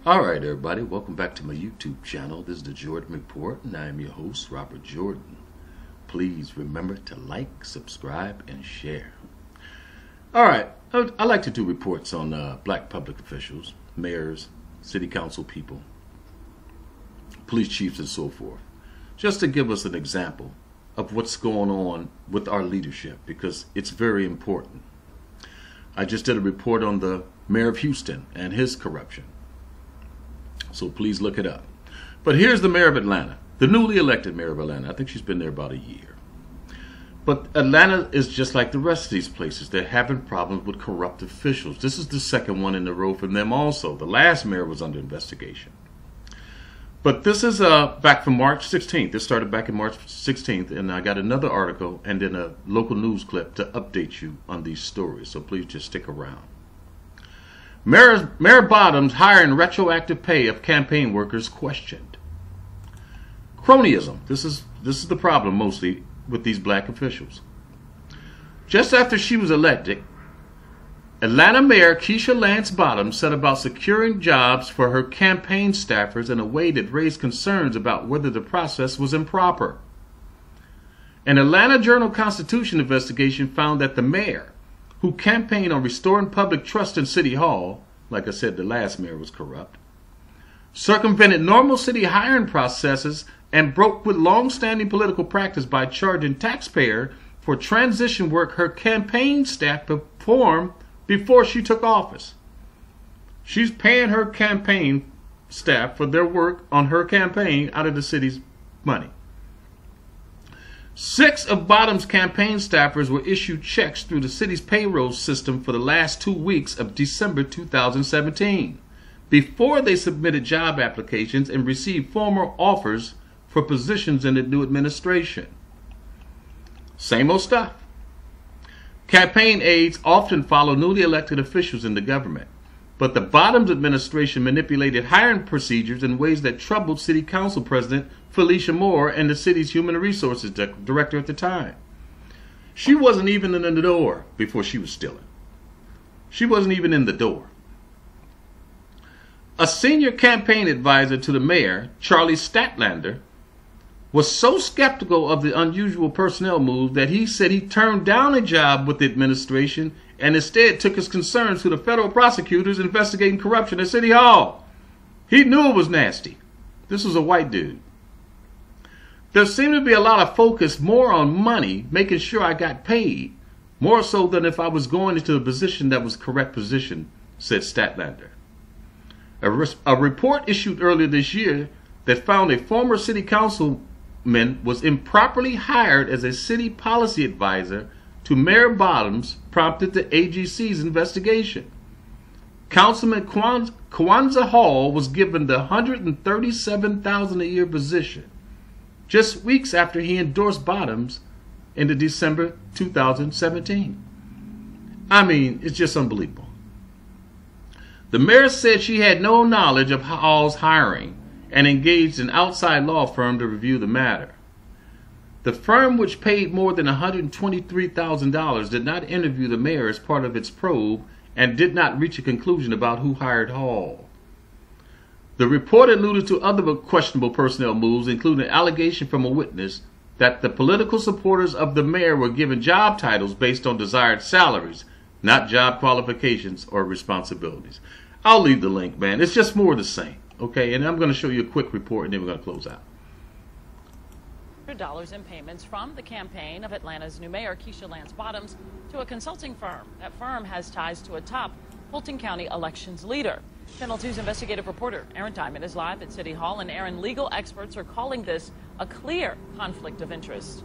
Alright everybody, welcome back to my YouTube channel. This is the Jordan Report and I am your host, Robert Jordan. Please remember to like, subscribe, and share. Alright, I like to do reports on black public officials, mayors, city council people, police chiefs, and so forth. Just to give us an example of what's going on with our leadership, because it's very important. I just did a report on the mayor of Houston and his corruption. So please look it up. But here's the mayor of Atlanta, the newly elected mayor of Atlanta. I think she's been there about a year. But Atlanta is just like the rest of these places. They're having problems with corrupt officials. This is the second one in a row from them also. The last mayor was under investigation. But this is back from March 16th. This started back in March 16th, and I got another article and then a local news clip to update you on these stories. So please just stick around. Mayor Bottoms hiring retroactive pay of campaign workers questioned. Cronyism. This is the problem mostly with these black officials. Just after she was elected, Atlanta Mayor Keisha Lance Bottoms set about securing jobs for her campaign staffers in a way that raised concerns about whether the process was improper. An Atlanta Journal-Constitution investigation found that the mayor, who campaigned on restoring public trust in City Hall, like I said, the last mayor was corrupt, circumvented normal city hiring processes and broke with long-standing political practice by charging taxpayers for transition work her campaign staff performed before she took office. She's paying her campaign staff for their work on her campaign out of the city's money. 6 of Bottoms' campaign staffers were issued checks through the city's payroll system for the last 2 weeks of December 2017, before they submitted job applications and received formal offers for positions in the new administration. Same old stuff. Campaign aides often follow newly elected officials in the government, but the Bottoms administration manipulated hiring procedures in ways that troubled City Council President Felicia Moore and the city's Human Resources Director at the time. She wasn't even in the door before she was stealing. She wasn't even in the door. A senior campaign advisor to the mayor, Charlie Statlander, was so skeptical of the unusual personnel move that he said he turned down a job with the administration and instead took his concerns to the federal prosecutors investigating corruption at City Hall. He knew it was nasty. This was a white dude. There seemed to be a lot of focus more on money, making sure I got paid, more so than if I was going into a position that was the correct position, said Statlander. A report issued earlier this year that found a former city councilman was improperly hired as a city policy advisor to Mayor Bottoms prompted the AGC's investigation. Councilman Kwanzaa Hall was given the $137,000 a year position just weeks after he endorsed Bottoms in the December 2017. I mean, it's just unbelievable. The mayor said she had no knowledge of Hall's hiring and engaged an outside law firm to review the matter. The firm, which paid more than $123,000, did not interview the mayor as part of its probe and did not reach a conclusion about who hired Hall. The report alluded to other questionable personnel moves, including an allegation from a witness that the political supporters of the mayor were given job titles based on desired salaries, not job qualifications or responsibilities. I'll leave the link, man. It's just more of the same. Okay, and I'm going to show you a quick report and then we're going to close out. $100 in payments from the campaign of Atlanta's new mayor, Keisha Lance Bottoms, to a consulting firm. That firm has ties to a top Fulton County elections leader. Channel 2's investigative reporter Aaron Diamond is live at City Hall, and Aaron, legal experts are calling this a clear conflict of interest.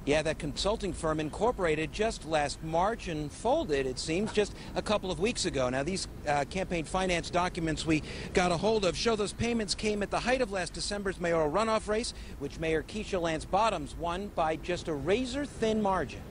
Yeah, that consulting firm incorporated just last March and folded, it seems, just a couple of weeks ago. Now, these campaign finance documents we got a hold of show those payments came at the height of last December's mayoral runoff race, which Mayor Keisha Lance Bottoms won by just a razor-thin margin.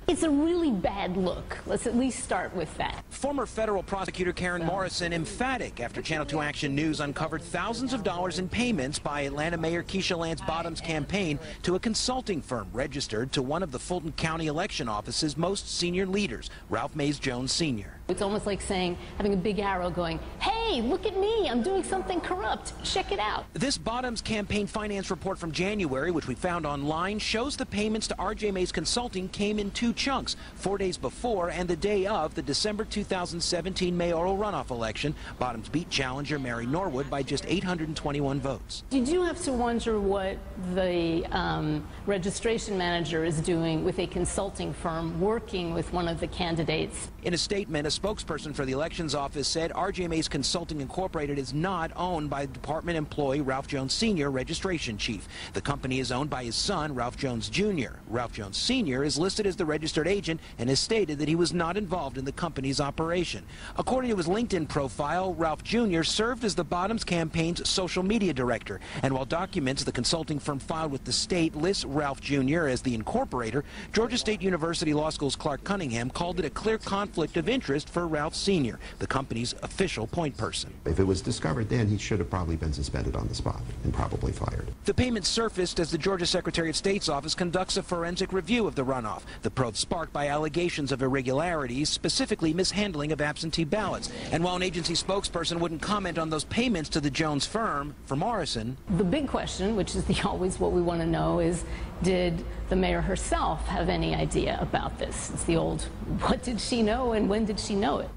It's a really bad look. Let's at least start with that. Former federal prosecutor Karen Morrison emphatic after Channel 2 Action News uncovered thousands of dollars in payments by Atlanta Mayor Keisha Lance Bottoms' campaign to a consulting firm registered to one of the Fulton County election office's most senior leaders, Ralph Mays Jones Sr. It's almost like saying, having a big arrow going, hey, hey, look at me, I'm doing something corrupt. Check it out. This Bottoms campaign finance report from January, which we found online, shows the payments to RJ Mays Consulting came in 2 chunks, 4 days before and the day of the December 2017 mayoral runoff election. Bottoms beat challenger Mary Norwood by just 821 votes. Did you have to wonder what the registration manager is doing with a consulting firm working with one of the candidates? In a statement, a spokesperson for the elections office said RJ Mays Consulting Incorporated is not owned by department employee Ralph Jones Sr., registration chief. The company is owned by his son, Ralph Jones Jr. Ralph Jones Sr. is listed as the registered agent and has stated that he was not involved in the company's operation. According to his LinkedIn profile, Ralph Jr. served as the Bottoms campaign's social media director, and while documents the consulting firm filed with the state lists Ralph Jr. as the incorporator, Georgia State University Law School's Clark Cunningham called it a clear conflict of interest for Ralph Sr., the company's official point person. If it was discovered then, he should have probably been suspended on the spot and probably fired. The payment surfaced as the Georgia Secretary of State's office conducts a forensic review of the runoff. The probe sparked by allegations of irregularities, specifically mishandling of absentee ballots. And while an agency spokesperson wouldn't comment on those payments to the Jones firm, for Morrison, The big question, which is always what we want to know, is did the mayor herself have any idea about this? It's the old, what did she know and when did she know it?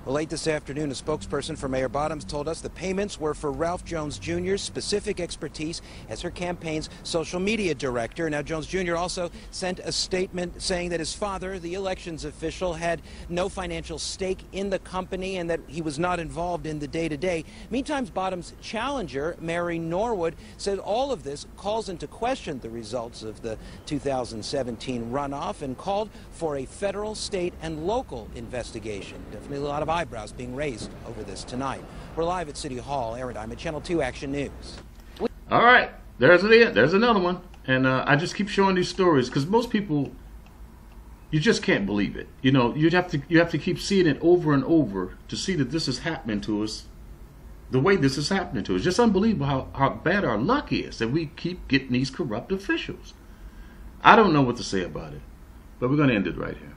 Well, late this afternoon, a spokesperson for Mayor Bottoms told us the payments were for Ralph Jones Jr.'s specific expertise as her campaign's social media director. Now, Jones Jr. also sent a statement saying that his father, the elections official, had no financial stake in the company and that he was not involved in the day-to-day. Meantime, Bottoms' challenger, Mary Norwood, said all of this calls into question the results of the 2017 runoff and called for a federal, state, and local investigation. Definitely a lot of eyebrows being raised over this tonight. We're live at City Hall, Aaron Diamond, Channel 2 Action News. All right, there's another one. And I just keep showing these stories because most people, you just can't believe it. You know, you have to keep seeing it over and over to see that this is happening to us the way this is happening to us. It's just unbelievable how bad our luck is that we keep getting these corrupt officials. I don't know what to say about it, but we're going to end it right here.